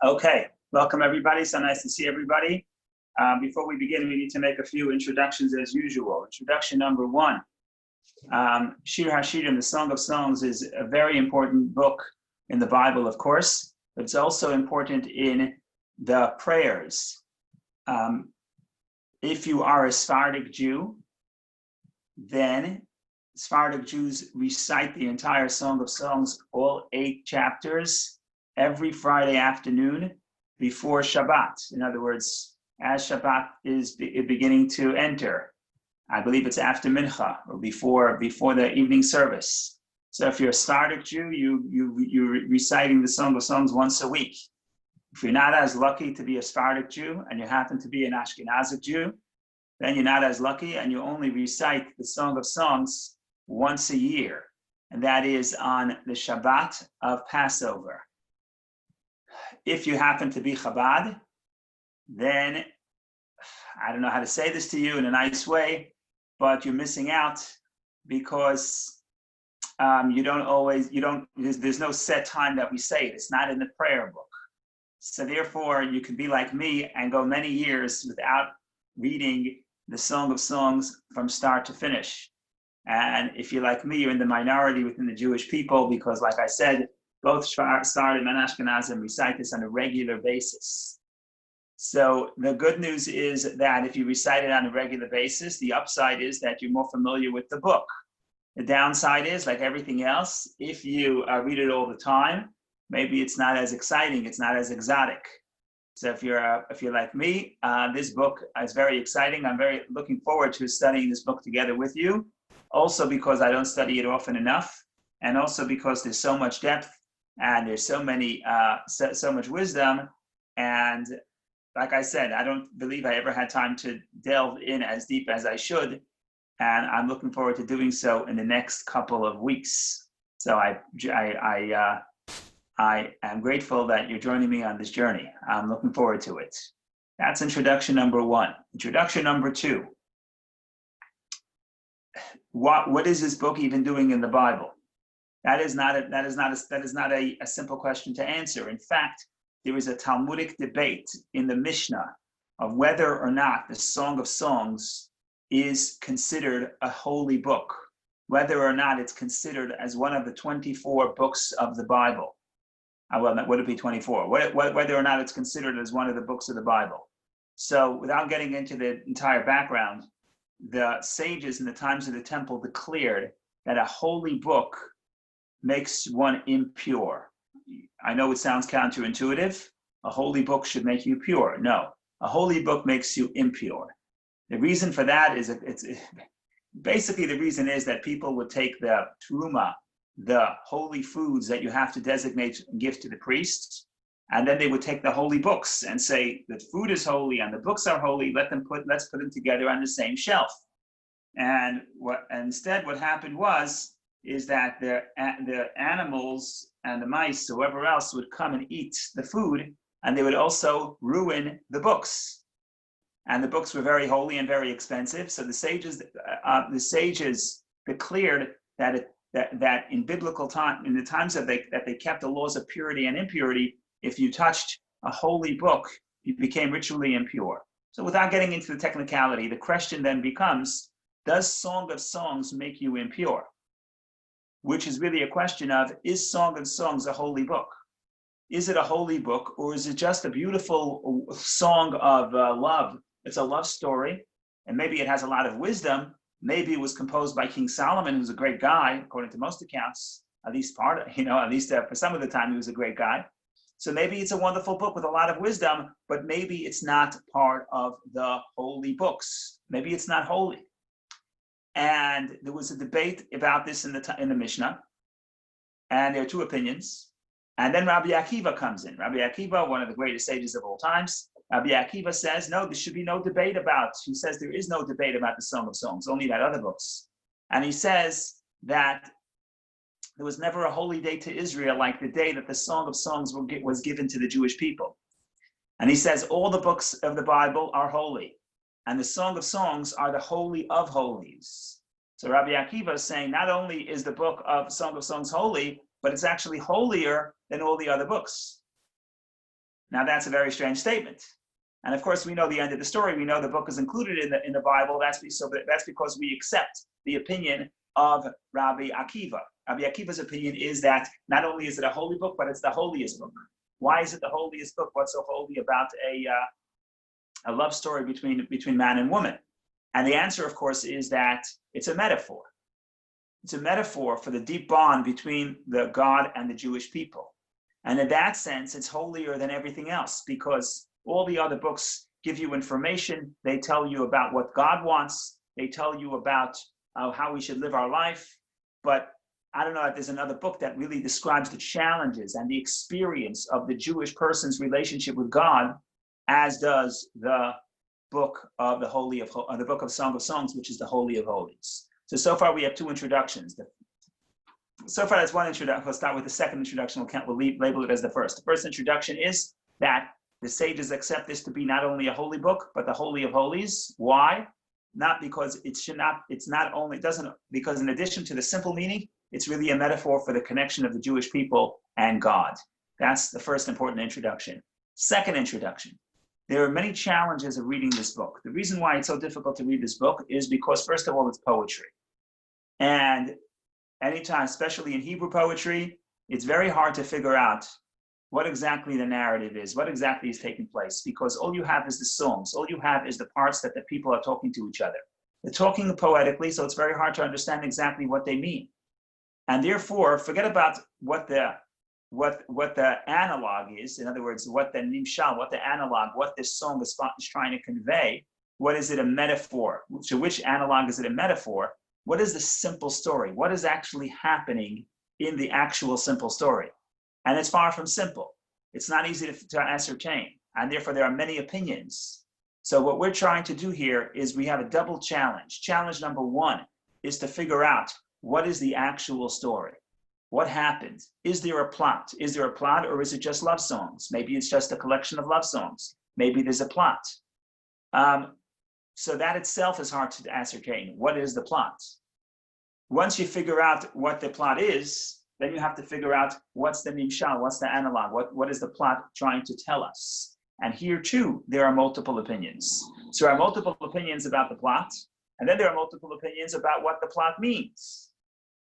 Okay, welcome everybody. So nice to see everybody. Before we begin, we need to make a few introductions as usual. Introduction number one, Shir HaShirim, the Song of Songs, is a very important book in the Bible, of course, but it's also important in the prayers. If you are a Sephardic Jew, then Sephardic Jews recite the entire Song of Songs, all 8 chapters, every Friday afternoon before Shabbat. In other words, as Shabbat is beginning to enter, I believe it's after Mincha or before the evening service. So if you're a Sephardic Jew, you're reciting the Song of Songs once a week. If you're not as lucky to be a Sephardic Jew and you happen to be an Ashkenazic Jew, then you're not as lucky and you only recite the Song of Songs once a year, and that is on the Shabbat of Passover. If you happen to be Chabad, then I don't know how to say this to you in a nice way, but you're missing out because there's no set time that we say it. It's not in the prayer book. So therefore, you can be like me and go many years without reading the Song of Songs from start to finish. And if you're like me, you're in the minority within the Jewish people because, like I said, both Sephardim and Ashkenazim recite this on a regular basis. So the good news is that if you recite it on a regular basis, the upside is that you're more familiar with the book. The downside is, like everything else, if you read it all the time, maybe it's not as exciting, it's not as exotic. So if you're like me, this book is very exciting. I'm very looking forward to studying this book together with you. Also because I don't study it often enough, and also because there's so much depth and there's so much wisdom. And like I said, I don't believe I ever had time to delve in as deep as I should. And I'm looking forward to doing so in the next couple of weeks. So I am grateful that you're joining me on this journey. I'm looking forward to it. That's introduction number one. Introduction number two. What is this book even doing in the Bible? That is not a simple question to answer. In fact, there is a Talmudic debate in the Mishnah of whether or not the Song of Songs is considered a holy book, whether or not it's considered as one of the 24 books of the Bible. Well, would it be 24? Whether or not it's considered as one of the books of the Bible. So without getting into the entire background, the sages in the times of the temple declared that a holy book makes one impure. I know it sounds counterintuitive. A holy book should make you pure. No, a holy book makes you impure. The reason for that is basically the reason is that people would take the truma, the holy foods that you have to designate and give to the priests, and then they would take the holy books and say that food is holy and the books are holy. Let's put them together on the same shelf. And instead what happened is that the animals and the mice, whoever else, would come and eat the food, and they would also ruin the books. And the books were very holy and very expensive. So the sages declared that in biblical time, in the times that they kept the laws of purity and impurity, if you touched a holy book, you became ritually impure. So without getting into the technicality, the question then becomes, does Song of Songs make you impure? Which is really a question of, is Song of Songs a holy book? Is it a holy book, or is it just a beautiful song of love? It's a love story, and maybe it has a lot of wisdom. Maybe it was composed by King Solomon, who's a great guy, according to most accounts, at least for some of the time, he was a great guy. So maybe it's a wonderful book with a lot of wisdom, but maybe it's not part of the holy books. Maybe it's not holy. And there was a debate about this in the Mishnah, and there are 2 opinions. And then Rabbi Akiva comes in. Rabbi Akiva, one of the greatest sages of all times, Rabbi Akiva says, no, there should be no debate about. He says there is no debate about the Song of Songs, only about other books. And he says that there was never a holy day to Israel like the day that the Song of Songs was given to the Jewish people. And he says all the books of the Bible are holy, and the Song of Songs are the holy of holies. So Rabbi Akiva is saying not only is the book of Song of Songs holy, but it's actually holier than all the other books. Now that's a very strange statement. And of course, we know the end of the story. We know the book is included in the Bible. That's because we accept the opinion of Rabbi Akiva. Rabbi Akiva's opinion is that not only is it a holy book, but it's the holiest book. Why is it the holiest book? What's so holy about a love story between man and woman? And the answer, of course, is that it's a metaphor. It's a metaphor for the deep bond between the God and the Jewish people. And in that sense, it's holier than everything else, because all the other books give you information. They tell you about what God wants. They tell you about how we should live our life. But I don't know if there's another book that really describes the challenges and the experience of the Jewish person's relationship with God, as does the book of the book of Song of Songs, which is the Holy of Holies. So far we have two introductions. So far that's one introduction. We'll start with the second introduction. We'll label it as the first. The first introduction is that the sages accept this to be not only a holy book, but the Holy of Holies. Why? Not because because in addition to the simple meaning, it's really a metaphor for the connection of the Jewish people and God. That's the first important introduction. Second introduction. There are many challenges of reading this book. The reason why it's so difficult to read this book is because, first of all, it's poetry. And anytime, especially in Hebrew poetry, it's very hard to figure out what exactly the narrative is, what exactly is taking place, because all you have is the songs. All you have is the parts that the people are talking to each other. They're talking poetically, so it's very hard to understand exactly what they mean. And therefore, forget about what the analog is. In other words, what the nimshal, what the analog, what this song is trying to convey. What is it a metaphor? To which analog is it a metaphor? What is the simple story? What is actually happening in the actual simple story? And it's far from simple. It's not easy to ascertain. And therefore, there are many opinions. So what we're trying to do here is we have a double challenge. Challenge number one is to figure out what is the actual story. What happened? Is there a plot? Is there a plot, or is it just love songs? Maybe it's just a collection of love songs. Maybe there's a plot. So that itself is hard to ascertain. What is the plot? Once you figure out what the plot is, then you have to figure out what's the nimshal, what's the analog, what is the plot trying to tell us? And here too, there are multiple opinions. So there are multiple opinions about the plot, and then there are multiple opinions about what the plot means.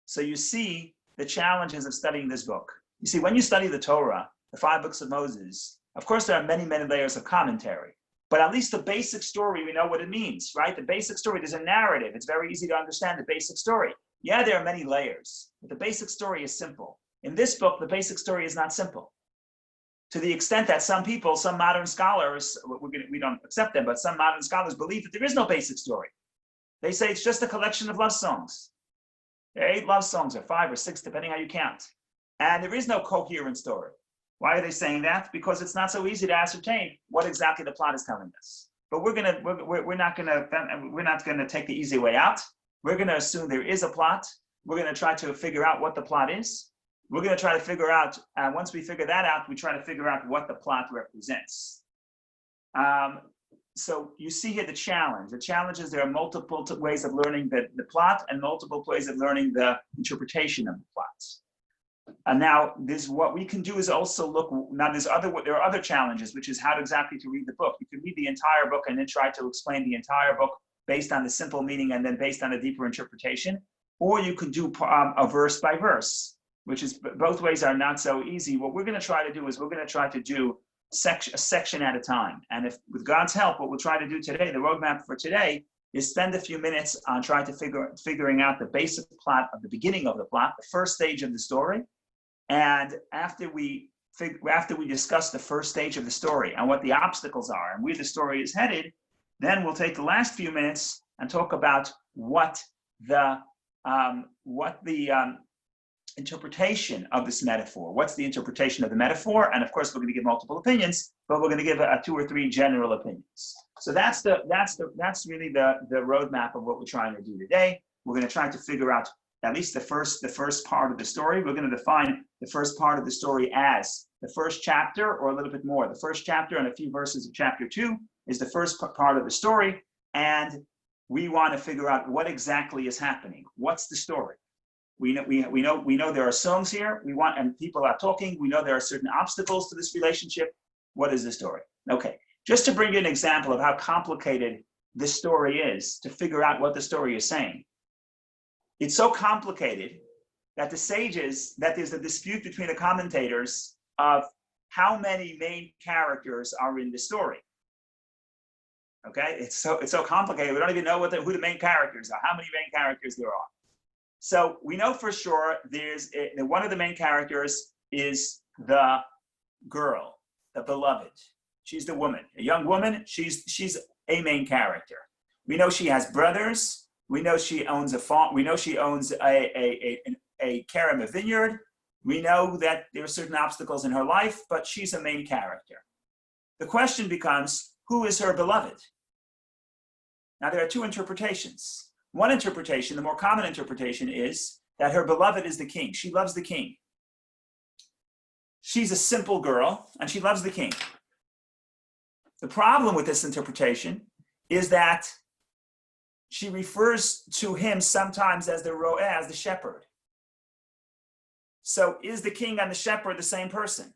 So you see the challenges of studying this book. You see, when you study the Torah, the 5 books of Moses, of course there are many, many layers of commentary, but at least the basic story, we know what it means, right? The basic story, there's a narrative. It's very easy to understand the basic story. Yeah, there are many layers, but the basic story is simple. In this book, the basic story is not simple. To the extent that some people, some modern scholars, we don't accept them, but some modern scholars believe that there is no basic story. They say it's just a collection of love songs. There are 8 love songs, or 5 or 6, depending how you count. And there is no coherent story. Why are they saying that? Because it's not so easy to ascertain what exactly the plot is telling us. But we're not gonna take the easy way out. We're gonna assume there is a plot. We're gonna try to figure out what the plot is. We're gonna try to figure out, once we figure that out, we try to figure out what the plot represents. So you see here the challenge. The challenge is there are multiple ways of learning the plot and multiple ways of learning the interpretation of the plots. And now what we can do is also look, now there are other challenges, which is how exactly to read the book. You can read the entire book and then try to explain the entire book based on the simple meaning and then based on a deeper interpretation. Or you could do a verse by verse, which is, both ways are not so easy. What we're gonna try to do is we're gonna try to do a section at a time. And if, with God's help, what we'll try to do today, the roadmap for today, is spend a few minutes on trying to figuring out the basic plot of the beginning of the plot, the first stage of the story. And after we discuss the first stage of the story and what the obstacles are and where the story is headed, then we'll take the last few minutes and talk about what the interpretation of this metaphor. What's the interpretation of the metaphor? And of course, we're going to give multiple opinions, but we're going to give 2 or 3 general opinions. So that's really the roadmap of what we're trying to do today. We're going to try to figure out at least the first part of the story. We're going to define the first part of the story as the first chapter, or a little bit more. The first chapter and a few verses of chapter 2 is the first part of the story, and we want to figure out what exactly is happening. What's the story? We know there are songs here. And people are talking. We know there are certain obstacles to this relationship. what is the story? Okay, just to bring you an example of how complicated this story is to figure out what the story is saying. It's so complicated that the sages, that there's a dispute between the commentators of how many main characters are in the story. Okay, it's so complicated. We don't even know who the main characters are, how many main characters there are. So we know for sure one of the main characters is the girl, the beloved. She's the woman, a young woman. She's a main character. We know she has brothers. We know she owns a farm. We know she owns a kerem, a vineyard. We know that there are certain obstacles in her life, but she's a main character. The question becomes, who is her beloved? Now, there are two interpretations. One interpretation, the more common interpretation, is that her beloved is the king. She loves the king. She's a simple girl, and she loves the king. The problem with this interpretation is that she refers to him sometimes as the ro'eh, as the shepherd. So is the king and the shepherd the same person?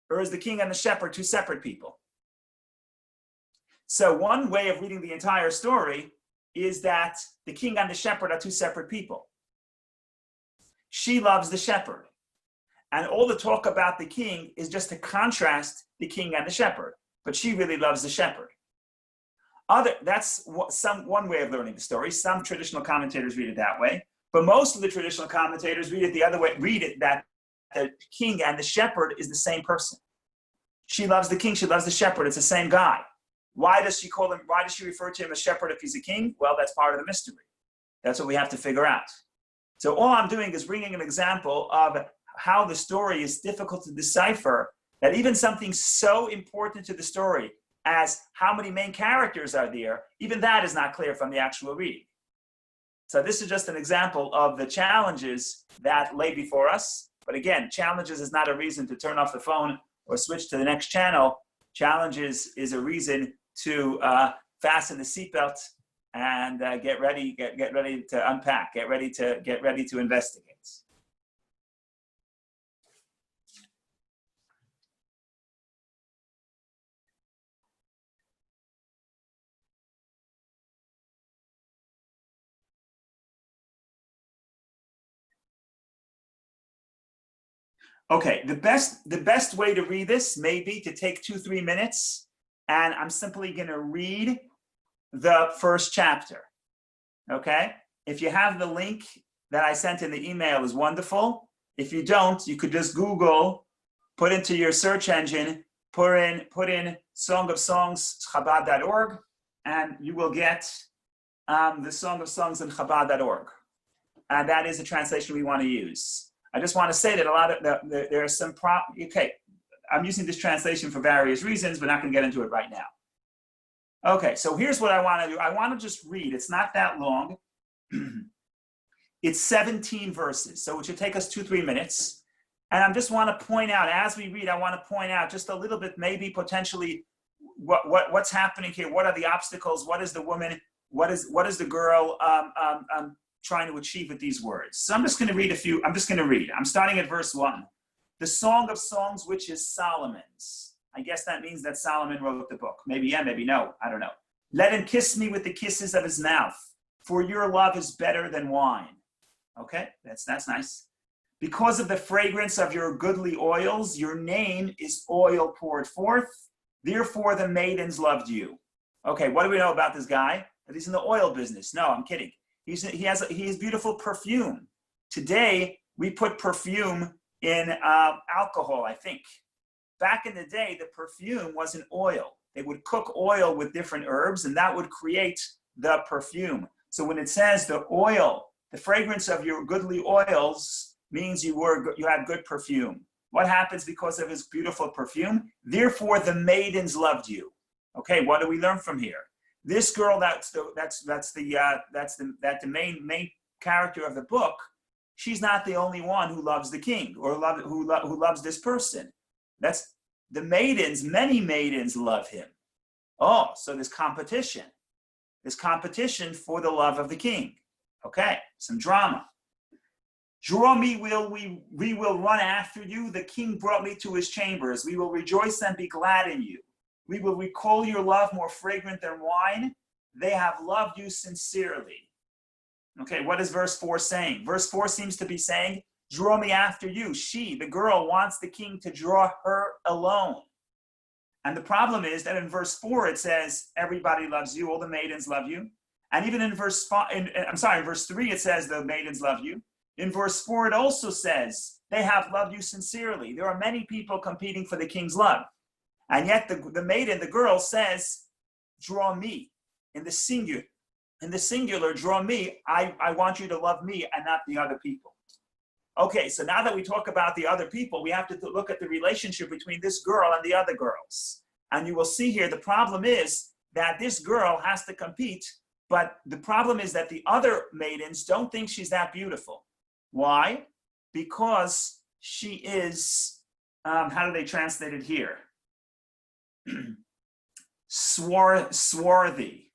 Or is the king and the shepherd two separate people? So one way of reading the entire story is that the king and the shepherd are two separate people. She loves the shepherd. And all the talk about the king is just to contrast the king and the shepherd. But she really loves the shepherd. That's one way of learning the story. Some traditional commentators read it that way. But most of the traditional commentators read it the other way, that the king and the shepherd is the same person. She loves the king, she loves the shepherd, it's the same guy. Why does she refer to him as shepherd if he's a king? Well, that's part of the mystery. That's what we have to figure out. So all I'm doing is bringing an example of how the story is difficult to decipher, that even something so important to the story as how many main characters are there, even that is not clear from the actual reading. So this is just an example of the challenges that lay before us. But again, challenges is not a reason to turn off the phone or switch to the next channel. Challenges is a reason to fasten the seatbelt and get ready to unpack, get ready to investigate. Okay, the best way to read this may be to take 2-3 minutes, and I'm simply going to read the first chapter. Okay, if you have the link that I sent in the email, is wonderful. If you don't, you could just Google, put into your search engine, put in Song of Songs Chabad.org, and you will get the Song of Songs in Chabad.org, and that is the translation we want to use. I just want to say that there are some okay, I'm using this translation for various reasons, but not going to get into it right now. Okay, so here's what I want to do. I want to just read. It's not that long. It's 17 verses, so it should take us 2-3 minutes. And I just want to point out, as we read, I want to point out just a little bit, maybe potentially, what's happening here. What are the obstacles? What is the woman? What is the girl trying to achieve with these words? So I'm just going to read a few. I'm starting at verse 1. The Song of Songs, which is Solomon's. I guess that means that Solomon wrote the book. Maybe yeah, maybe no. I don't know. Let him kiss me with the kisses of his mouth, for your love is better than wine. Okay, that's nice. Because of the fragrance of your goodly oils, your name is oil poured forth. Therefore, the maidens loved you. Okay, what do we know about this guy? That he's in the oil business. No, I'm kidding. He has beautiful perfume. Today, we put perfume in alcohol, I think. Back in the day, the perfume was in oil. They would cook oil with different herbs, and that would create the perfume. So when it says the oil, the fragrance of your goodly oils means you had good perfume. What happens because of his beautiful perfume? Therefore, the maidens loved you. Okay, what do we learn from here? This girl, that's the main character of the book. She's not the only one who loves the king or who loves this person. That's the maidens. Many maidens love him. Oh, so there's competition. There's competition for the love of the king. Okay, some drama. Draw me, we will run after you. The king brought me to his chambers. We will rejoice and be glad in you. We will recall your love more fragrant than wine. They have loved you sincerely. Okay, what is verse 4 saying? Verse 4 seems to be saying, draw me after you. She, the girl, wants the king to draw her alone. And the problem is that in verse 4 it says, everybody loves you, all the maidens love you. And even in verse 3 it says the maidens love you. In verse 4 it also says, they have loved you sincerely. There are many people competing for the king's love. And yet the maiden, the girl, says, draw me. In the singular, draw me. I want you to love me and not the other people. Okay, so now that we talk about the other people, we have to look at the relationship between this girl and the other girls. And you will see here the problem is that this girl has to compete, but the problem is that the other maidens don't think she's that beautiful. Why? Because she is, how do they translate it here? Swarthy.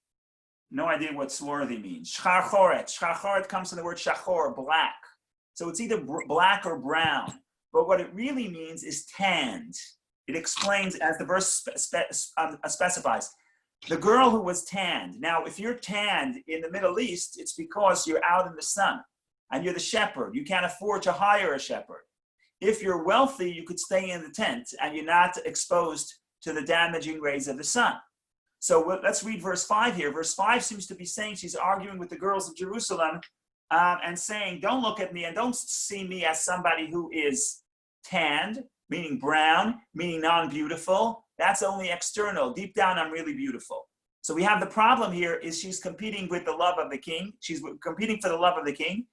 No idea what swarthy means. Shacharchoret. Shacharchoret comes from the word shachor, black. So it's either black or brown. But what it really means is tanned. It explains, as the verse specifies, the girl who was tanned. Now, if you're tanned in the Middle East, it's because you're out in the sun and you're the shepherd. You can't afford to hire a shepherd. If you're wealthy, you could stay in the tent and you're not exposed to the damaging rays of the sun. So let's read verse 5 here. Verse 5 seems to be saying, she's arguing with the girls of Jerusalem and saying, don't look at me and don't see me as somebody who is tanned, meaning brown, meaning non-beautiful. That's only external. Deep down, I'm really beautiful. So we have the problem here is she's competing with the love of the king. She's competing for the love of the king.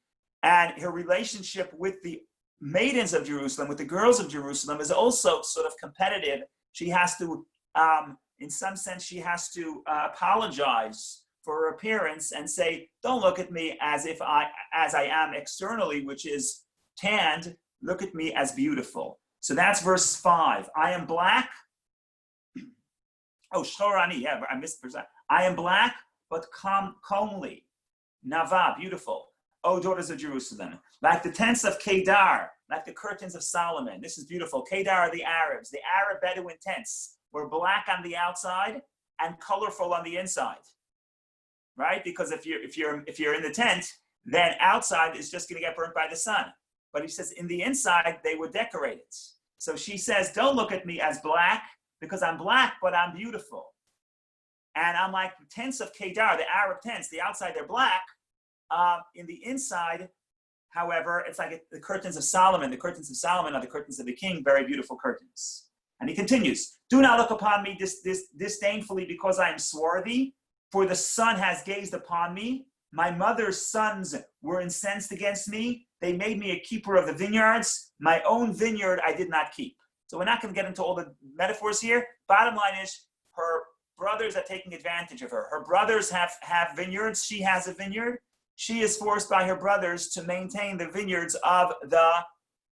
And her relationship with the maidens of Jerusalem, with the girls of Jerusalem, is also sort of competitive. She has to, in some sense, she has to apologize for her appearance and say, don't look at me as I am externally, which is tanned. Look at me as beautiful. So that's verse 5. I am black. Oh, shorani, yeah, I missed verse. I am black, but comely. Nava, beautiful. O daughters of Jerusalem, like the tents of Kedar, like the curtains of Solomon. This is beautiful. Kedar are the Arabs. The Arab Bedouin tents were black on the outside and colorful on the inside, right? Because if you're in the tent, then outside is just going to get burnt by the sun. But he says in the inside they were decorated. So she says, don't look at me as black because I'm black, but I'm beautiful. And I'm like the tents of Kedar, the Arab tents. The outside they're black. In the inside, however, it's like the curtains of Solomon. The curtains of Solomon are the curtains of the king, very beautiful curtains. And he continues, do not look upon me disdainfully because I am swarthy, for the sun has gazed upon me. My mother's sons were incensed against me. They made me a keeper of the vineyards. My own vineyard I did not keep. So we're not going to get into all the metaphors here. Bottom line is her brothers are taking advantage of her. Her brothers have vineyards. She has a vineyard. She is forced by her brothers to maintain the vineyards of the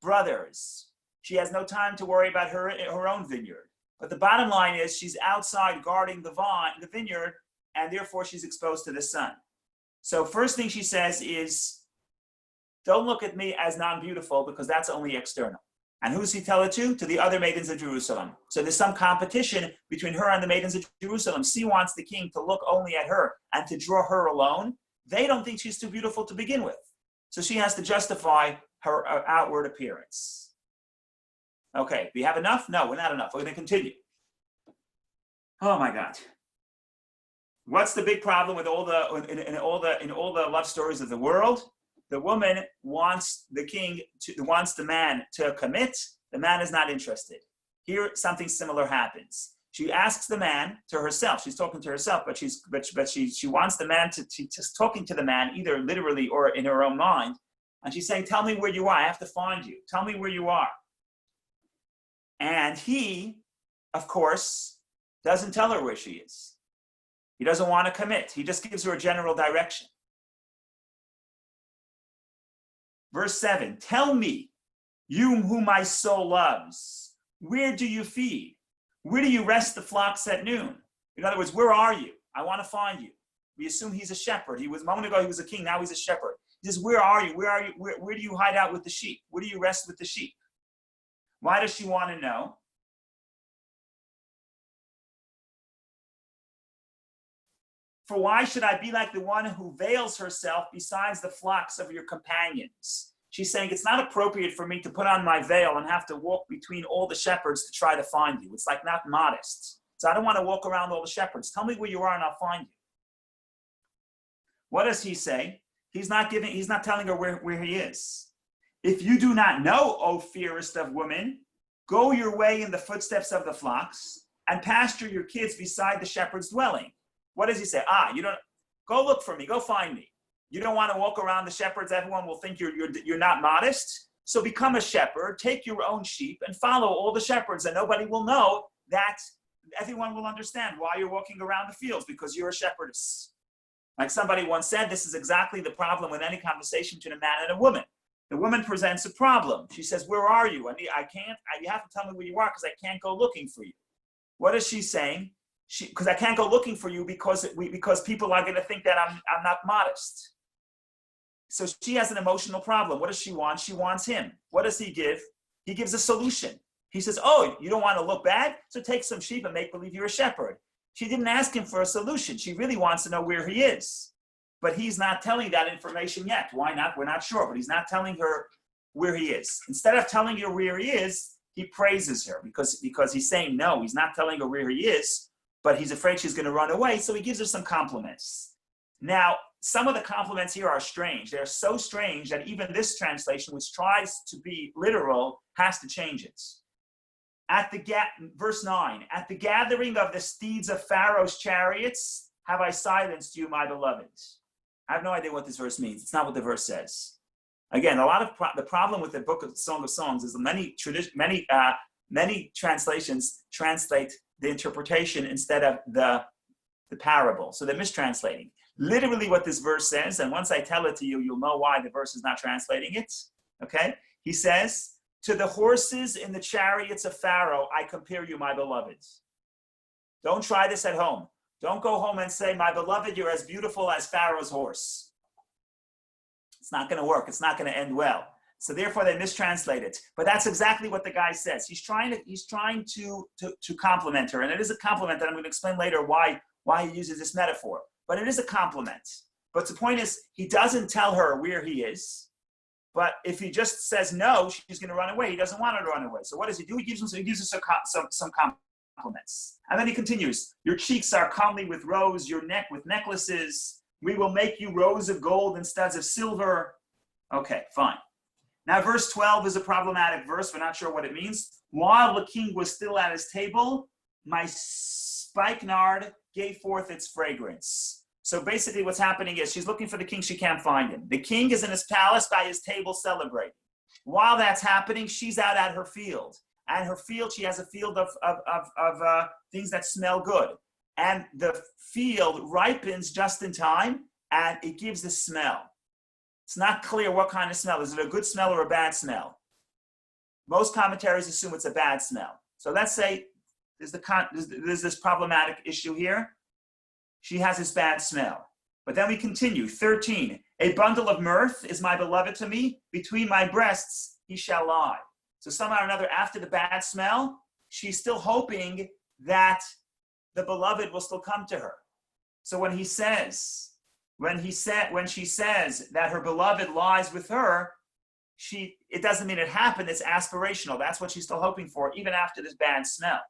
brothers. She has no time to worry about her own vineyard. But the bottom line is she's outside guarding the vineyard, and therefore she's exposed to the sun. So first thing she says is, don't look at me as non-beautiful because that's only external. And who does he tell it to? To the other maidens of Jerusalem. So there's some competition between her and the maidens of Jerusalem. She wants the king to look only at her and to draw her alone. They don't think she's too beautiful to begin with. So she has to justify her outward appearance. Okay, we have enough? No, we're not enough. We're going to continue. Oh my God. What's the big problem with all the love stories of the world? The woman wants the man to commit. The man is not interested. Here, something similar happens. She asks the man to herself. She's talking to herself, but she wants the man she's talking to the man either literally or in her own mind, and she's saying, "Tell me where you are. I have to find you. Tell me where you are." And he, of course, doesn't tell her where she is. He doesn't want to commit. He just gives her a general direction. Verse 7, tell me, you whom my soul loves, where do you feed? Where do you rest the flocks at noon? In other words, where are you? I want to find you. We assume he's a shepherd. A moment ago he was a king, now he's a shepherd. Just where are you? Where are you? Where do you hide out with the sheep? Where do you rest with the sheep? Why does she want to know? For why should I be like the one who veils herself besides the flocks of your companions? She's saying it's not appropriate for me to put on my veil and have to walk between all the shepherds to try to find you. It's like not modest. So I don't want to walk around all the shepherds. Tell me where you are and I'll find you. What does he say? He's not telling her where he is. If you do not know, O fairest of women, go your way in the footsteps of the flocks and pasture your kids beside the shepherd's dwelling. What does he say? You don't go look for me, go find me. You don't want to walk around the shepherds, everyone will think you're not modest. So become a shepherd, take your own sheep and follow all the shepherds, and nobody will know that. Everyone will understand why you're walking around the fields, because you're a shepherdess. Like somebody once said, this is exactly the problem with any conversation between a man and a woman. The woman presents a problem. She says, where are you? You have to tell me where you are because I can't go looking for you. What is she saying? Because I can't go looking for you because people are going to think that I'm not modest. So she has an emotional problem. What does she want? She wants him. What does he give? He gives a solution. He says, you don't want to look bad? So take some sheep and make believe you're a shepherd. She didn't ask him for a solution. She really wants to know where he is. But he's not telling that information yet. Why not? We're not sure. But he's not telling her where he is. Instead of telling her where he is, he praises her because he's saying no. He's not telling her where he is, but he's afraid she's going to run away. So he gives her some compliments. Now, some of the compliments here are strange. They're so strange that even this translation, which tries to be literal, has to change it. Verse 9, at the gathering of the steeds of Pharaoh's chariots, have I silenced you, my beloved. I have no idea what this verse means. It's not what the verse says. Again, a lot of the problem with the book of Song of Songs is many translations translate the interpretation instead of the parable. So they're mistranslating. Literally what this verse says, and once I tell it to you, you'll know why the verse is not translating it. Okay? He says, to the horses in the chariots of Pharaoh, I compare you, my beloved. Don't try this at home. Don't go home and say, my beloved, you're as beautiful as Pharaoh's horse. It's not going to work. It's not going to end well. So therefore, they mistranslate it. But that's exactly what the guy says. He's trying to compliment her, and it is a compliment that I'm going to explain later why he uses this metaphor. But it is a compliment. But the point is, he doesn't tell her where he is. But if he just says no, she's going to run away. He doesn't want her to run away. So what does he do? He gives her some compliments. And then he continues, your cheeks are comely with rose, your neck with necklaces. We will make you rows of gold instead of silver. Okay, fine. Now, verse 12 is a problematic verse. We're not sure what it means. While the king was still at his table, my spikenard gave forth its fragrance. So basically what's happening is she's looking for the king. She can't find him. The king is in his palace by his table celebrating. While that's happening, she's out at her field. And her field, she has a field of things that smell good. And the field ripens just in time, and it gives the smell. It's not clear what kind of smell. Is it a good smell or a bad smell? Most commentaries assume it's a bad smell. So let's say there's this problematic issue here. She has this bad smell. But then we continue. 13, a bundle of mirth is my beloved to me. Between my breasts he shall lie. So somehow or another, after the bad smell, she's still hoping that the beloved will still come to her. So when she says that her beloved lies with her, it doesn't mean it happened. It's aspirational. That's what she's still hoping for, even after this bad smell.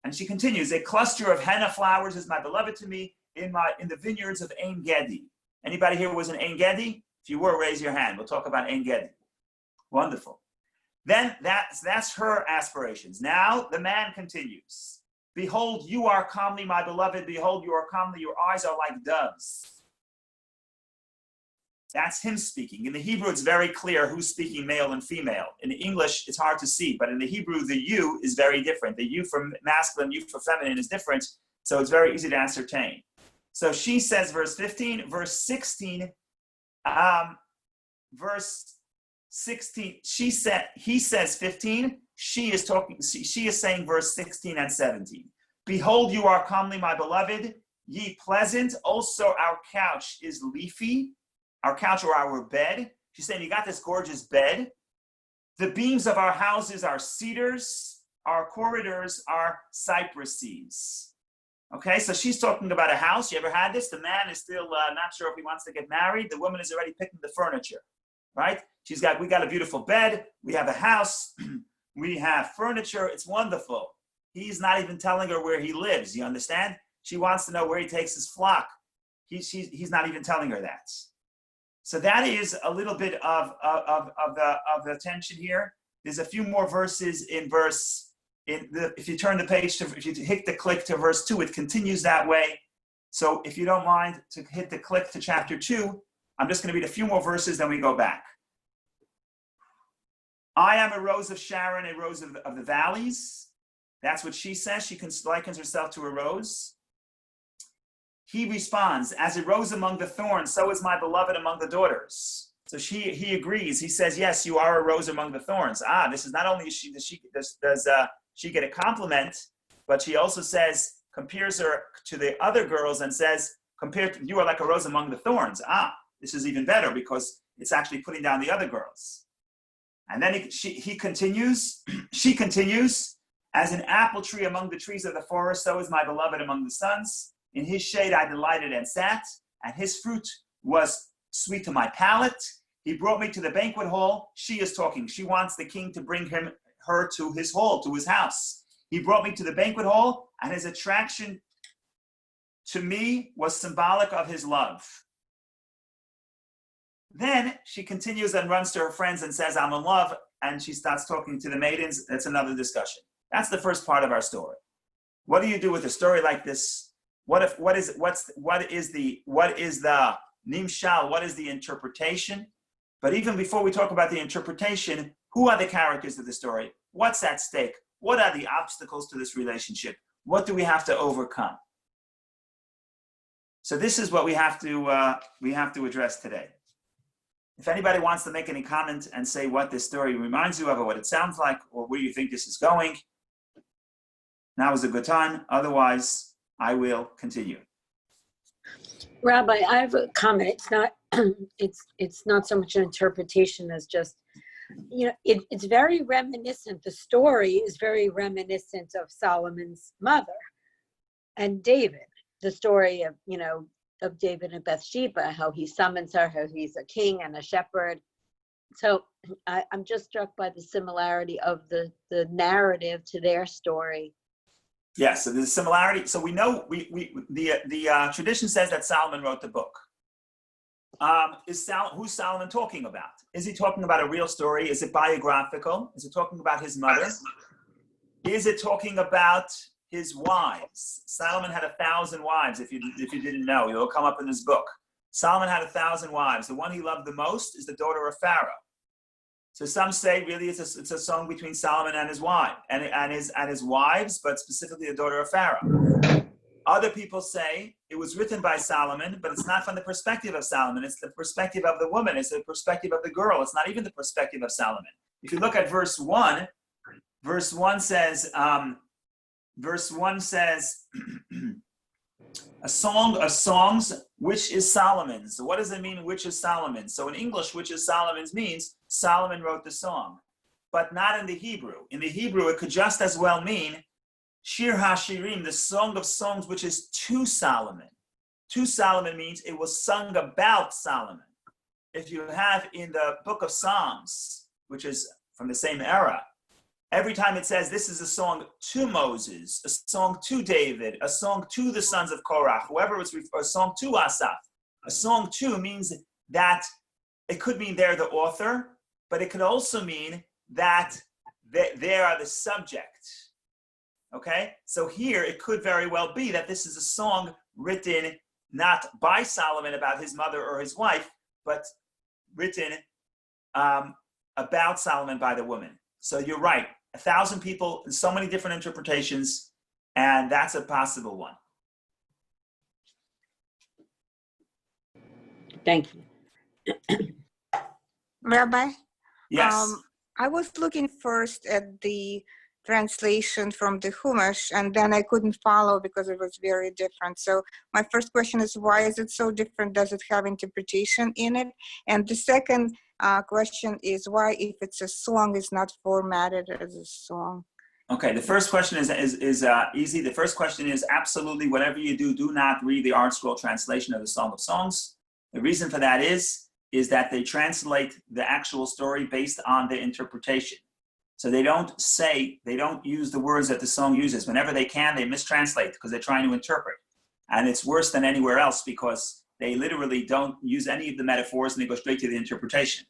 And she continues, a cluster of henna flowers is my beloved to me in the vineyards of Ein Gedi. Anybody here was in Ein Gedi? If you were, raise your hand. We'll talk about Ein Gedi. Wonderful. Then that's her aspirations. Now the man continues. Behold, you are comely, my beloved. Behold, you are comely. Your eyes are like doves. That's him speaking. In the Hebrew, it's very clear who's speaking, male and female. In the English, it's hard to see, but in the Hebrew, the you is very different. The you for masculine, you for feminine is different, so it's very easy to ascertain. So she says, verse 15, verse 16, verse 16, he says 15, she is saying verse 16 and 17. Behold, you are comely, my beloved, ye pleasant. Also our couch is leafy. our couch or our bed. She's saying, you got this gorgeous bed. The beams of our houses are cedars. Our corridors are cypresses. Okay, so she's talking about a house. You ever had this? The man is still not sure if he wants to get married. The woman is already picking the furniture, right? We got a beautiful bed. We have a house. We have furniture. It's wonderful. He's not even telling her where he lives. You understand? She wants to know where he takes his flock. He's not even telling her that. So that is a little bit of the tension here. There's a few more verses if you turn the page if you hit the click to verse 2, it continues that way. So if you don't mind to hit the click to chapter 2, I'm just going to read a few more verses, then we go back. I am a rose of Sharon, a rose of the valleys. That's what she says. She likens herself to a rose. He responds, as a rose among the thorns, so is my beloved among the daughters. So he agrees. He says, yes, you are a rose among the thorns. This is not only does she get a compliment, but she also compares her to the other girls and says, you are like a rose among the thorns. This is even better because it's actually putting down the other girls. And then he continues, she continues, as an apple tree among the trees of the forest, so is my beloved among the sons. In his shade I delighted and sat, and his fruit was sweet to my palate. He brought me to the banquet hall. She is talking. She wants the king to bring her to his hall, to his house. He brought me to the banquet hall, and his attraction to me was symbolic of his love. Then she continues and runs to her friends and says, I'm in love, and she starts talking to the maidens. That's another discussion. That's the first part of our story. What do you do with a story like this? What is the nimshal? What is the interpretation? But even before we talk about the interpretation, who are the characters of the story? What's at stake? What are the obstacles to this relationship? What do we have to overcome? So this is what we have to address today. If anybody wants to make any comment and say what this story reminds you of, or what it sounds like, or where you think this is going, now is a good time. Otherwise, I will continue. Rabbi, I have a comment. It's not it's not so much an interpretation as just, it's very reminiscent. The story is very reminiscent of Solomon's mother and David. The story of David and Bathsheba, how he summons her, how he's a king and a shepherd. So I'm just struck by the similarity of the narrative to their story. Yes, so there's a similarity. So we know the tradition says that Solomon wrote the book. Who's Solomon talking about? Is he talking about a real story? Is it biographical? Is it talking about his mother? Is it talking about his wives? Solomon had 1,000 wives. If you didn't know, it'll come up in this book. Solomon had 1,000 wives. The one he loved the most is the daughter of Pharaoh. So some say really it's a song between Solomon and his wife and his wives, but specifically the daughter of Pharaoh. Other people say it was written by Solomon, but it's not from the perspective of Solomon. It's the perspective of the woman. It's the perspective of the girl. It's not even the perspective of Solomon. If you look at verse 1 says, a song of songs, which is Solomon's. So what does it mean, which is Solomon's? So in English, which is Solomon's means Solomon wrote the song, but not in the Hebrew. In the Hebrew, it could just as well mean Shir HaShirim, the song of songs, which is to Solomon. To Solomon means it was sung about Solomon. If you have in the book of Psalms, which is from the same era, every time it says this is a song to Moses, a song to David, a song to the sons of Korach, whoever it's a song to Asaph. A song to means that it could mean they're the author, but it could also mean that they are the subject. Okay? So here it could very well be that this is a song written not by Solomon about his mother or his wife, but written about Solomon by the woman. So you're right. 1,000 people, so many different interpretations, and that's a possible one. Thank you. Rabbi? Yes. I was looking first at the translation from the Chumash, and then I couldn't follow because it was very different. So my first question is, why is it so different? Does it have interpretation in it? And the second question is, why, if it's a song, is not formatted as a song? Okay, the first question is easy. The first question is absolutely whatever you do, do not read the Art Scroll translation of the Song of Songs. The reason for that is that they translate the actual story based on the interpretation. So they don't use the words that the song uses. Whenever they can, they mistranslate because they're trying to interpret. And it's worse than anywhere else because they literally don't use any of the metaphors and they go straight to the interpretation.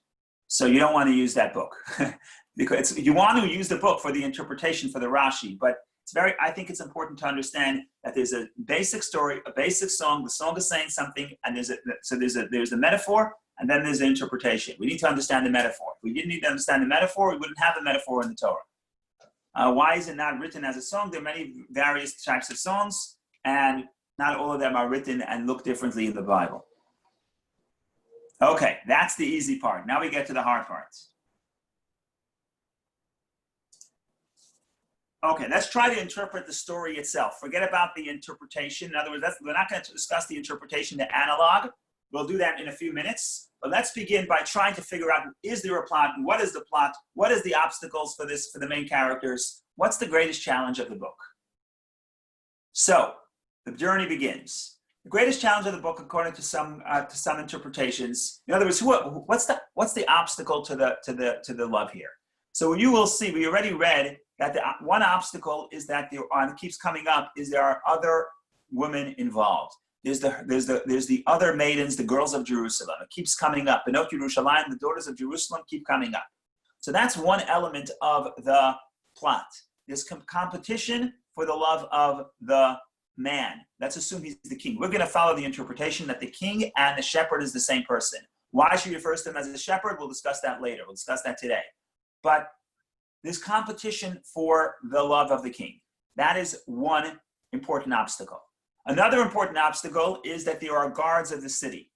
So you don't want to use that book. Because you want to use the book for the interpretation for the Rashi, but I think it's important to understand that there's a basic story, a basic song, the song is saying something, and there's a metaphor, and then there's an interpretation. We need to understand the metaphor. If we didn't need to understand the metaphor, we wouldn't have the metaphor in the Torah. Why is it not written as a song? There are many various types of songs, and not all of them are written and look differently in the Bible. Okay, that's the easy part. Now we get to the hard parts. Okay, let's try to interpret the story itself. Forget about the interpretation. In other words, we're not going to discuss the interpretation, the analog. We'll do that in a few minutes. But let's begin by trying to figure out, is there a plot? What is the plot? What is the obstacles for the main characters? What's the greatest challenge of the book? So, the journey begins. The greatest challenge of the book, according to some interpretations, in other words, what's the obstacle to the love here? So you will see, we already read that the one obstacle is that it keeps coming up is there are other women involved. There's the other maidens, the girls of Jerusalem. It keeps coming up. Benot Yerushalayim, the daughters of Jerusalem, keep coming up. So that's one element of the plot. There's competition for the love of the man. Let's assume he's the king. We're going to follow the interpretation that the king and the shepherd is the same person. Why she refers to him as a shepherd, we'll discuss that later. We'll discuss that today. But there's competition for the love of the king. That is one important obstacle. Another important obstacle is that there are guards of the city.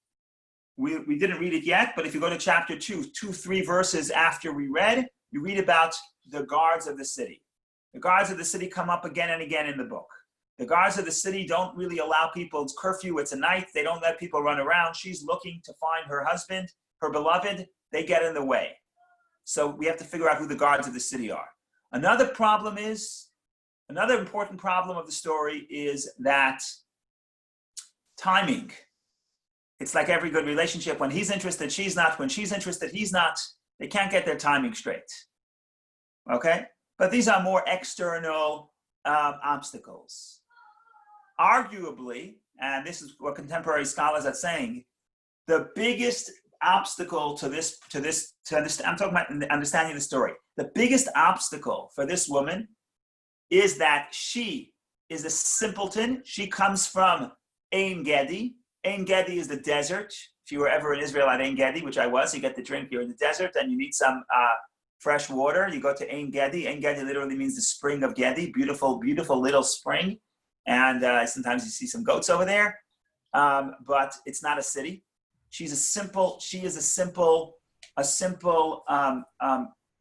We didn't read it yet, but if you go to chapter 3 verses after we read, you read about the guards of the city. The guards of the city come up again and again in the book. The guards of the city don't really allow people, it's curfew, it's a night, they don't let people run around. She's looking to find her husband, her beloved, they get in the way. So we have to figure out who the guards of the city are. Another important problem of the story is that timing. It's like every good relationship. When he's interested, she's not. When she's interested, he's not. They can't get their timing straight. Okay? But these are more external obstacles. Arguably, and this is what contemporary scholars are saying, the biggest obstacle to understand, I'm talking about understanding the story. The biggest obstacle for this woman is that she is a simpleton. She comes from Ein Gedi. Ein Gedi is the desert. If you were ever in Israel at Ein Gedi, which I was, you get the drink, you're in the desert and you need some fresh water. You go to Ein Gedi. Ein Gedi literally means the spring of Gedi, beautiful, beautiful little spring. And sometimes you see some goats over there, but it's not a city. She is a simple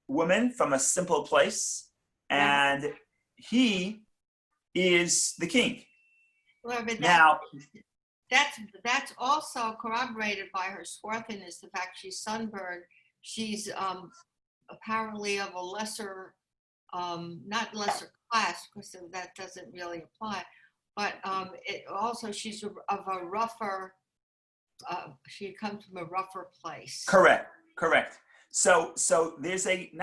woman from a simple place, and he is the king. Well, but Now, that's also corroborated by her swarthiness, the fact she's sunburned. She's apparently of a lesser, not lesser class, because that doesn't really apply, but she's of a rougher, she comes from a rougher place. Correct. So there's it's